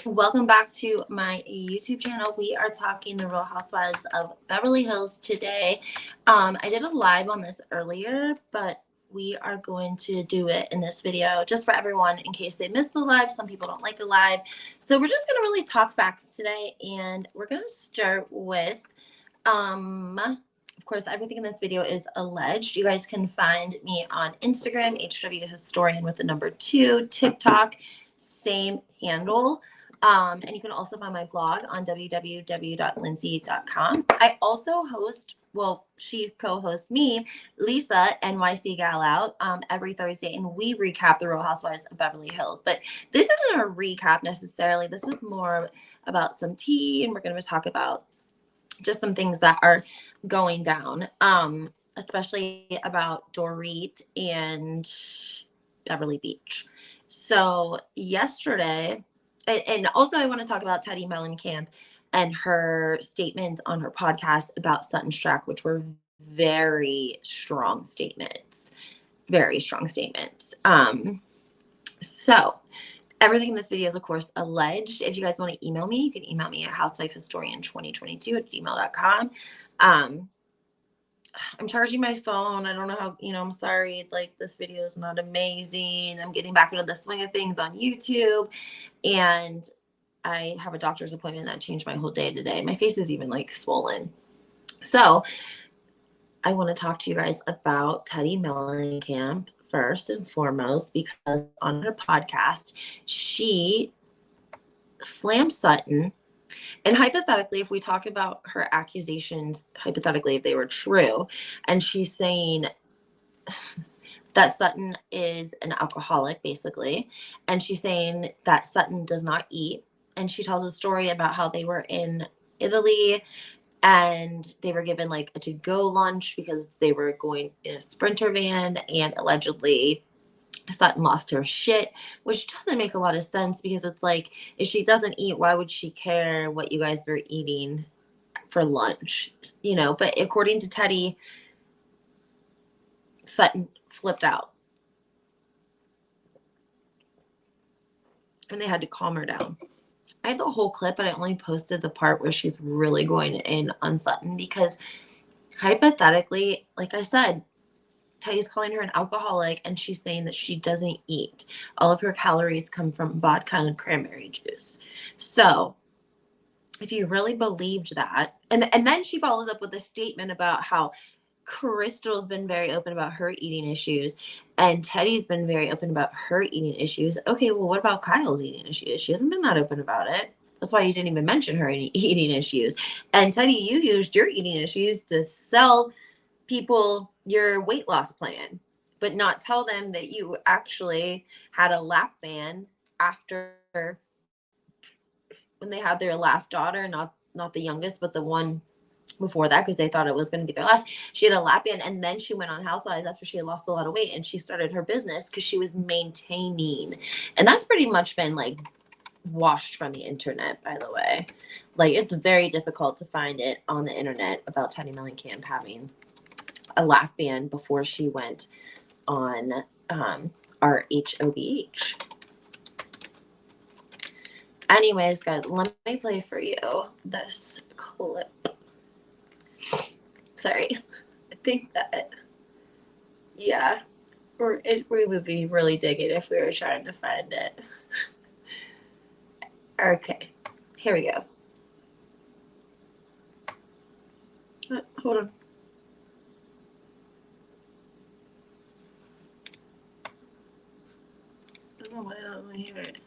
Welcome back to my YouTube channel. We are talking the Real Housewives of Beverly Hills today. I did a live on this earlier, but we are going to do it in this video just for everyone in case they missed the live. Some people don't like the live. So we're just going to really talk facts today, and we're going to start with of course, everything in this video is alleged. You guys can find me on Instagram, HW Historian with the number 2, TikTok, same handle. And you can also find my blog on www.lindsay.com. I also host, well, she co-hosts me, Lisa, NYC Gal Out, every Thursday, and we recap the Real Housewives of Beverly Hills. But this isn't a recap necessarily. This is more about some tea, and we're going to talk about just some things that are going down, especially about Dorit and Beverly Beach. So yesterday, and also I want to talk about Teddy Mellencamp and her statements on her podcast about Sutton Strack, which were very strong statements. Very strong statements. So everything in this video is, of course, alleged. If you guys want to email me, you can email me at housewifehistorian2022@gmail.com. I'm charging my phone. I don't know how, I'm sorry. Like, this video is not amazing. I'm getting back into the swing of things on YouTube. And I have a doctor's appointment that changed my whole day today. My face is even, like, swollen. So I want to talk to you guys about Teddy Mellencamp first and foremost, because on her podcast, she slammed Sutton. And hypothetically, if we talk about her accusations, hypothetically, if they were true, and she's saying that Sutton is an alcoholic, basically, and she's saying that Sutton does not eat, and she tells a story about how they were in Italy and they were given like a to-go lunch because they were going in a Sprinter van, and allegedly Sutton lost her shit, which doesn't make a lot of sense because it's like, if she doesn't eat, why would she care what you guys were eating for lunch? But according to Teddy, Sutton flipped out. And they had to calm her down. I have the whole clip, but I only posted the part where she's really going in on Sutton because hypothetically, like I said, Teddy's calling her an alcoholic, and she's saying that she doesn't eat. All of her calories come from vodka and cranberry juice. So if you really believed that, and then she follows up with a statement about how Crystal's been very open about her eating issues, and Teddy's been very open about her eating issues. Okay, well, what about Kyle's eating issues? She hasn't been that open about it. That's why you didn't even mention her eating issues. And Teddy, you used your eating issues to sell people your weight loss plan, but not tell them that you actually had a lap band after when they had their last daughter, not the youngest, but the one before that, because they thought it was going to be their last. She had a lap band, and then she went on Housewives after she had lost a lot of weight, and she started her business because she was maintaining. And that's pretty much been like washed from the internet, by the way. Like, it's very difficult to find it on the internet about Teddy Mellencamp having a lap band before she went on RHOBH. Anyways, guys, let me play for you this clip. Sorry. I think that, yeah, we would be really digging if we were trying to find it. Okay, here we go. Hold on. I don't know why I don't want to hear it.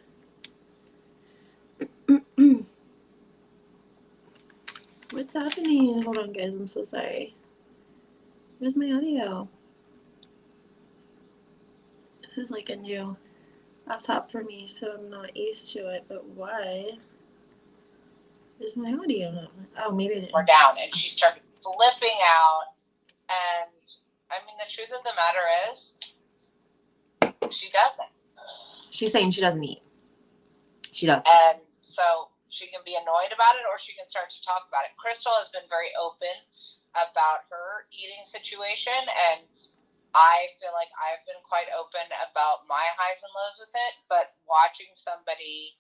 What's happening? Hold on, guys. I'm so sorry. Where's my audio? This is like a new laptop for me, so I'm not used to it. But why is my audio not? Oh, maybe it. We're down, and she started flipping out. And I mean, the truth of the matter is, she doesn't. She's saying she doesn't eat. She does. And so she can be annoyed about it, or she can start to talk about it. Crystal has been very open about her eating situation, and I feel like I've been quite open about my highs and lows with it. But watching somebody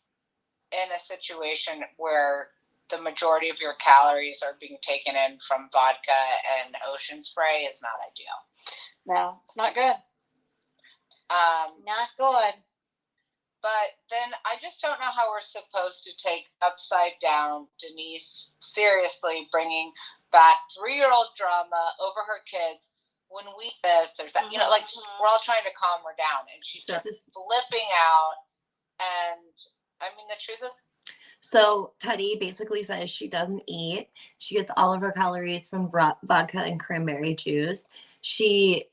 in in a situation where the majority of your calories are being taken in from vodka and ocean spray is not ideal. No, it's not good. Not good. But then I just don't know how we're supposed to take upside down Denise seriously, bringing back 3-year-old drama over her kids when we there's that, you know, like we're all trying to calm her down, and she starts flipping out. And I mean, the truth is, so Teddy basically says she doesn't eat. She gets all of her calories from vodka and cranberry juice. She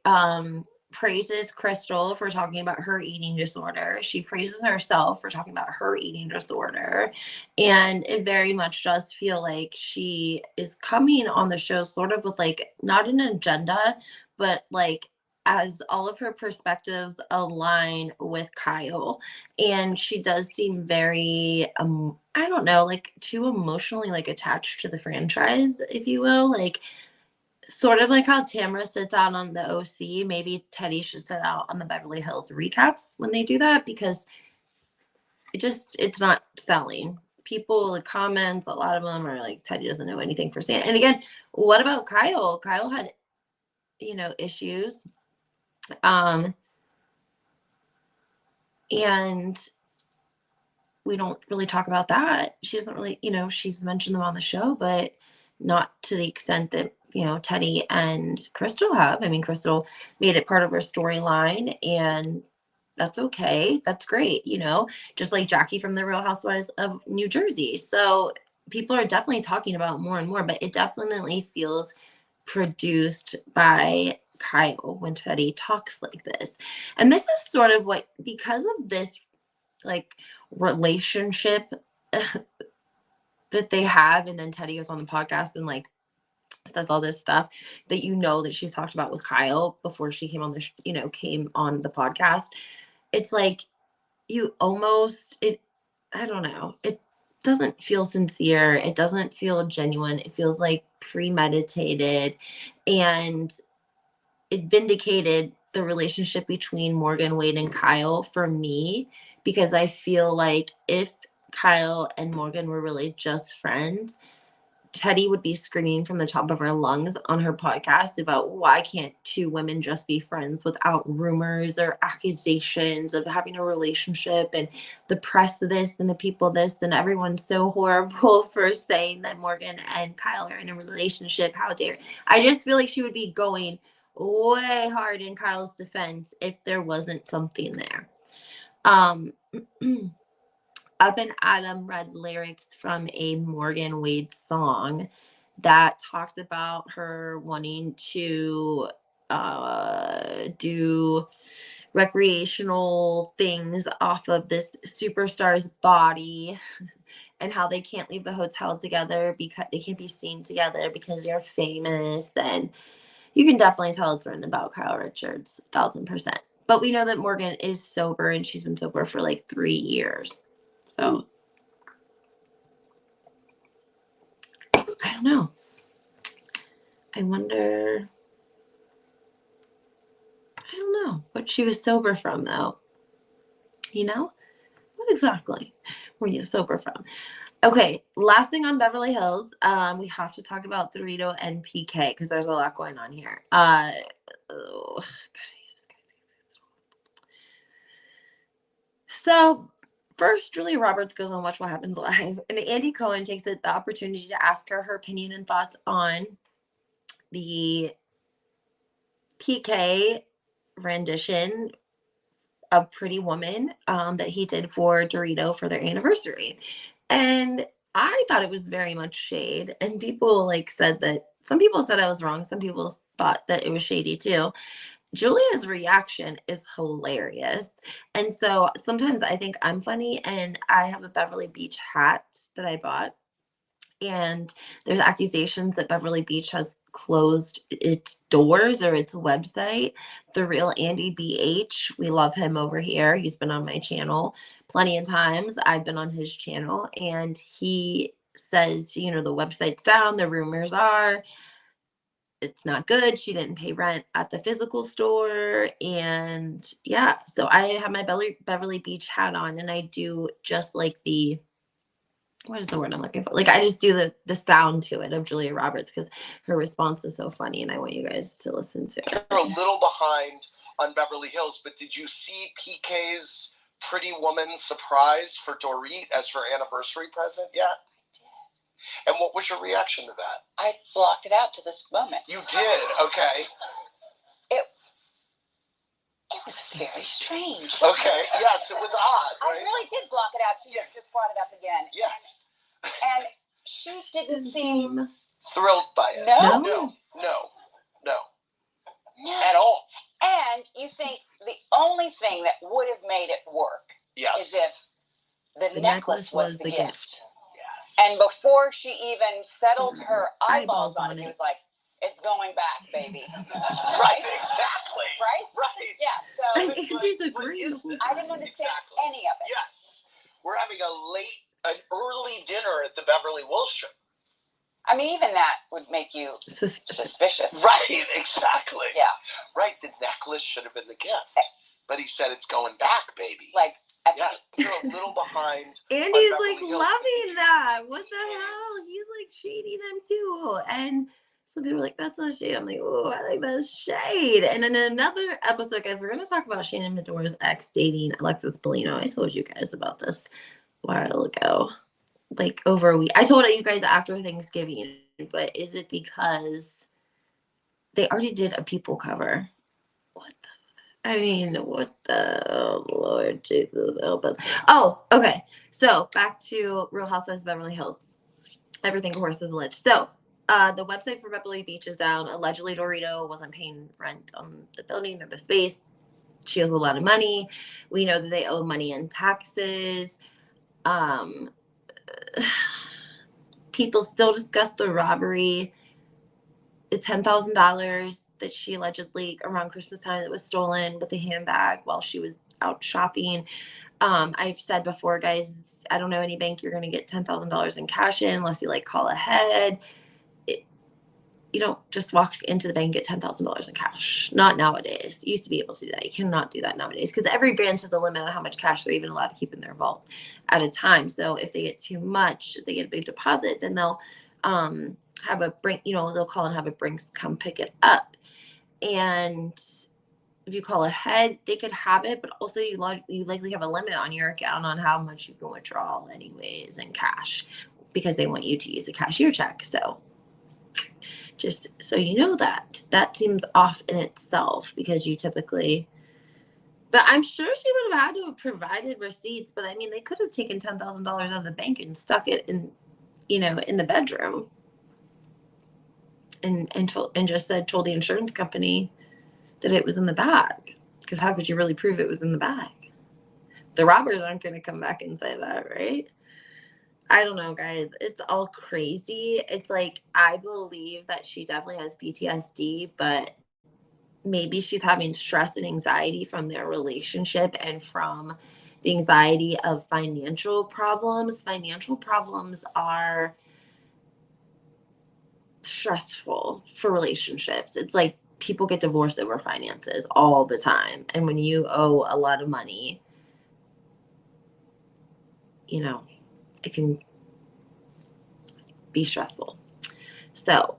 praises Crystal for talking about her eating disorder. She praises herself for talking about her eating disorder. And it very much does feel like she is coming on the show sort of with like not an agenda, but like as all of her perspectives align with Kyle. And she does seem very I don't know, like too emotionally like attached to the franchise, if you will. Like sort of like how Tamara sits out on the OC. Maybe Teddy should sit out on the Beverly Hills recaps when they do that, because it's not selling. People, the comments, a lot of them are like, Teddy doesn't know anything for Santa. And again, what about Kyle? Kyle had, issues. And we don't really talk about that. She doesn't really, she's mentioned them on the show, but not to the extent that, Teddy and Crystal have. I mean, Crystal made it part of her storyline, and that's okay. That's great, just like Jackie from the Real Housewives of New Jersey. So people are definitely talking about more and more, but it definitely feels produced by Kyle when Teddy talks like this. And this is sort of what, because of this like relationship that they have, and then Teddy goes on the podcast and like says all this stuff that that she's talked about with Kyle before she came on the came on the podcast. It's like I don't know, it doesn't feel sincere, it doesn't feel genuine, it feels like premeditated, and it vindicated the relationship between Morgan, Wade, and Kyle for me, because I feel like if Kyle and Morgan were really just friends, Teddy would be screaming from the top of her lungs on her podcast about why can't two women just be friends without rumors or accusations of having a relationship, and the press this and the people this, and everyone's so horrible for saying that Morgan and Kyle are in a relationship. How dare. I just feel like she would be going way hard in Kyle's defense if there wasn't something there. Up and Adam read lyrics from a Morgan Wade song that talked about her wanting to do recreational things off of this superstar's body, and how they can't leave the hotel together because they can't be seen together because they're famous. And you can definitely tell it's written about Kyle Richards, 1000%. But we know that Morgan is sober, and she's been sober for like 3 years. So I don't know. I wonder. I don't know what she was sober from, though. What exactly were you sober from? Okay, last thing on Beverly Hills, we have to talk about Dorito and PK because there's a lot going on here. Guys. So first, Julia Roberts goes on Watch What Happens Live, and Andy Cohen takes the opportunity to ask her opinion and thoughts on the PK rendition of Pretty Woman that he did for Dorito for their anniversary. And I thought it was very much shade, and people said that some people said I was wrong. Some people thought that it was shady too. Julia's reaction is hilarious. And so sometimes I think I'm funny, and I have a Beverly Beach hat that I bought. And there's accusations that Beverly Beach has closed its doors or its website. The real Andy BH, we love him over here. He's been on my channel plenty of times. I've been on his channel, and he says, the website's down. The rumors are it's not good. She didn't pay rent at the physical store. And yeah, so I have my Beverly Beach hat on, and I do just like the what is the word I'm looking for? Like, I just do the sound to it of Julia Roberts because her response is so funny, and I want you guys to listen to it. You're a little behind on Beverly Hills, but did you see PK's Pretty Woman surprise for Dorit as her anniversary present yet? I did. And what was your reaction to that? I blocked it out to this moment. You did? Okay. It was very strange. Okay. Yes, it was odd, I right? really did block it out, so you just brought it up again. Yes. And she didn't seem Thrilled by it. No. No. At all. And you think the only thing that would have made it work Yes. is if the necklace was the gift. Yes. And before she even settled her eyeballs on it, he was like, it's going back, baby. Right, exactly. Right? Right. Yeah, so And It's Andy's like, what agreeing. is this? I didn't understand Exactly. any of it. Yes. We're having an early dinner at the Beverly Hills show. I mean, even that would make you suspicious. Right, exactly. Yeah. Right, the necklace should have been the gift. But he said it's going back, baby. Like, at Yeah, you're a little behind. Andy's Beverly like Hills. loving that. What the He hell? is. He's like shading them too. And some people are like, that's not shade. I'm like, oh, I think that's shade. And in another episode, guys, we're going to talk about Shannon Medora's ex dating Alexis Bellino. I told you guys about this a while ago, like over a week. I told you guys after Thanksgiving, but is it because they already did a People cover? What the Lord Jesus help us. Oh, okay. So back to Real Housewives of Beverly Hills. Everything, of course, is alleged. So the website for Beverly Beach is down. Allegedly, Dorito wasn't paying rent on the building or the space. She owes a lot of money. We know that they owe money in taxes. People still discuss the robbery. It's $10,000 that she allegedly around Christmas time that was stolen with a handbag while she was out shopping. I've said before, guys, I don't know any bank you're going to get $10,000 in cash in unless you like call ahead. You don't just walk into the bank and get $10,000 in cash. Not nowadays. You used to be able to do that. You cannot do that nowadays because every branch has a limit on how much cash they're even allowed to keep in their vault at a time. So if they get too much, if they get a big deposit, then they'll have a brink, they'll call and have a Brinks come pick it up. And if you call ahead, they could have it, but also you likely have a limit on your account on how much you can withdraw anyways in cash because they want you to use a cashier check. So just so you know that seems off in itself because you typically, but I'm sure she would have had to have provided receipts, but I mean, they could have taken $10,000 out of the bank and stuck it in, in the bedroom and told the insurance company that it was in the bag. Because how could you really prove it was in the bag? The robbers aren't going to come back and say that, right? I don't know, guys. It's all crazy. It's like, I believe that she definitely has PTSD, but maybe she's having stress and anxiety from their relationship and from the anxiety of financial problems. Financial problems are stressful for relationships. It's like people get divorced over finances all the time. And when you owe a lot of money, it can be stressful. So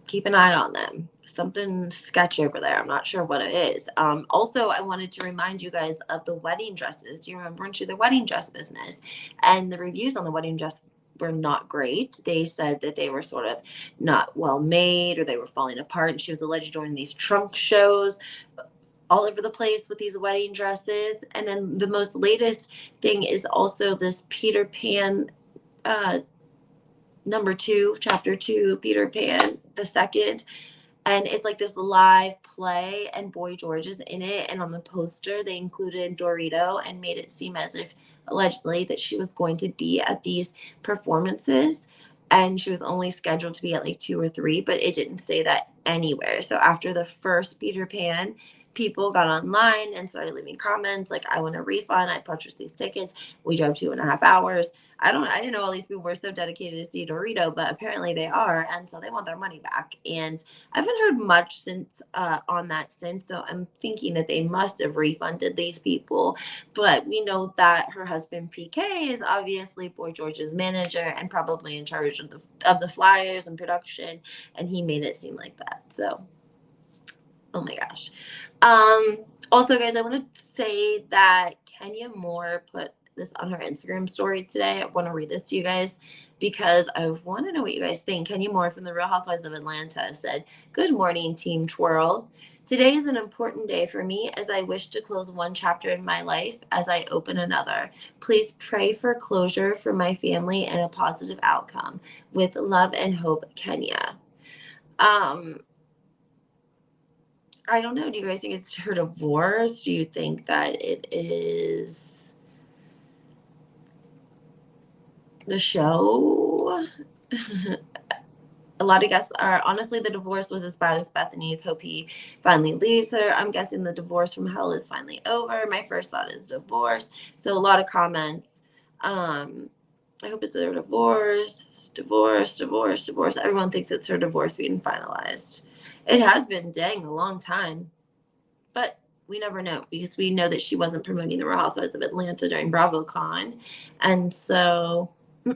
keep an eye on them. Something sketchy over there. I'm not sure what it is. Also, I wanted to remind you guys of the wedding dresses. Do you remember into the wedding dress business? And the reviews on the wedding dress were not great. They said that they were sort of not well made or they were falling apart. And she was alleged doing these trunk shows all over the place with these wedding dresses. And then the most latest thing is also this Peter Pan number 2, chapter 2, Peter Pan the second. And it's like this live play and Boy George is in it. And on the poster, they included Dorito and made it seem as if allegedly that she was going to be at these performances. And she was only scheduled to be at like 2 or 3, but it didn't say that anywhere. So after the first Peter Pan, people got online and started leaving comments like, I want a refund. I purchased these tickets. We drove 2.5 hours. I didn't know all these people were so dedicated to see Dorito, but apparently they are. And so they want their money back. And I haven't heard much since on that since. So I'm thinking that they must have refunded these people. But we know that her husband PK is obviously Boy George's manager and probably in charge of the flyers and production. And he made it seem like that. So, oh my gosh. Also, guys, I want to say that Kenya Moore put this on her Instagram story today. I want to read this to you guys because I want to know what you guys think. Kenya Moore from the Real Housewives of Atlanta said, "Good morning, Team Twirl. Today is an important day for me as I wish to close one chapter in my life as I open another. Please pray for closure for my family and a positive outcome. With love and hope, Kenya." I don't know. Do you guys think it's her divorce? Do you think that it is the show? A lot of guests are honestly, the divorce was as bad as Bethany's. Hope he finally leaves her. I'm guessing the divorce from hell is finally over. My first thought is divorce. So a lot of comments. I hope it's her divorce. Everyone thinks it's her divorce being finalized. It has been, dang, a long time. But we never know because we know that she wasn't promoting the Real Housewives of Atlanta during BravoCon. And so, I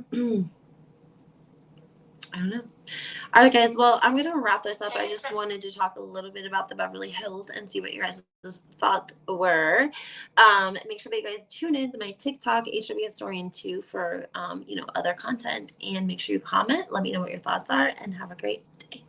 don't know. All right, guys. Well, I'm going to wrap this up. I just wanted to talk a little bit about the Beverly Hills and see what your guys' thoughts were. Make sure that you guys tune in to my TikTok, HW Historian 2, for, other content. And make sure you comment. Let me know what your thoughts are and have a great day.